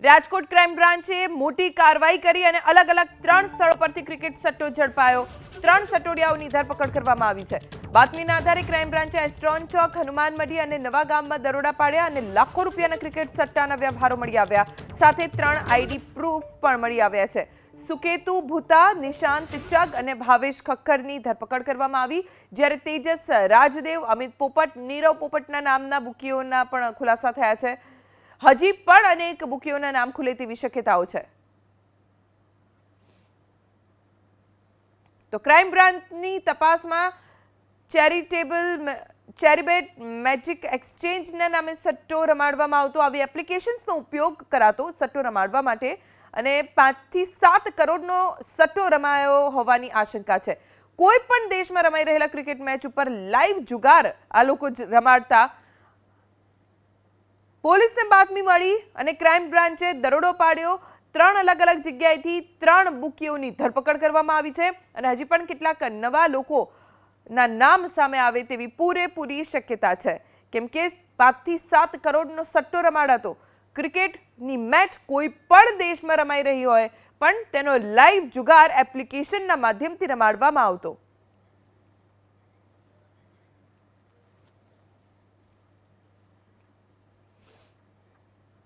Rajkot crime બ્રાન્ચે મોટી કાર્યવાહી કરી અને અલગ અલગ 3 સ્થળો પરથી ક્રિકેટ સટ્ટો ઝડપાયો। 3 સટ્ટોડિયાઓની ધરપકડ કરવામાં આવી છે। બાતમીના આધારે ક્રાઇમ બ્રાન્ચે એસ્ટ્રોન ચોક, હનુમાન મઢી અને નવા ગામમાં દરોડા પાડ્યા અને લાખો રૂપિયાના ક્રિકેટ સટ્ટાના વ્યવહારો મળી આવ્યા। સાથે 3 આઈડી પ્રૂફ પણ મળી આવ્યા છે। સુકેતુ ભૂતા, નિશાંત ચગ અને ભાવેશ ખક્કરની ધરપકડ કરવામાં આવી, જ્યારે તેજસ રાજદેવ, અમિત પોપટ, નીરવ પોપટના નામના બુકીઓના પણ ખુલાસા થયા છે। હજી પણ અનેક બુકીઓના નામ ખુલે તેવી શક્યતાઓ છે। તો ક્રાઇમ બ્રાન્ચની તપાસમાં ચેરીબેટ મેજિક એક્સચેન્જના નામે સટ્ટો રમાડવામાં આવતો, આવી એપ્લિકેશન્સનો ઉપયોગ કરાતો સટ્ટો રમાડવા માટે અને 5 થી 7 કરોડનો સટ્ટો રમાયો હોવાની આશંકા છે। કોઈ પણ દેશમાં રમાઈ રહેલા ક્રિકેટ મેચ ઉપર લાઈવ જુગાર આ લોકો જ રમાડતા। પોલીસને બાતમી મળી અને ક્રાઇમ બ્રાન્ચે દરોડો પાડ્યો। 3 અલગ અલગ જગ્યાએથી 3 બુકીઓની ધરપકડ કરવામાં આવી છે અને હજી પણ કેટલાક નવા લોકોના નામ સામે આવે તેવી પૂરેપૂરી શક્યતા છે, કેમ કે 5 થી 7 કરોડનો સટ્ટો રમાડાતો। ક્રિકેટની મેચ કોઈ પણ દેશમાં રમાઈ રહી હોય પણ તેનો લાઈવ જુગાર એપ્લિકેશનના માધ્યમથી રમાડવામાં આવતો।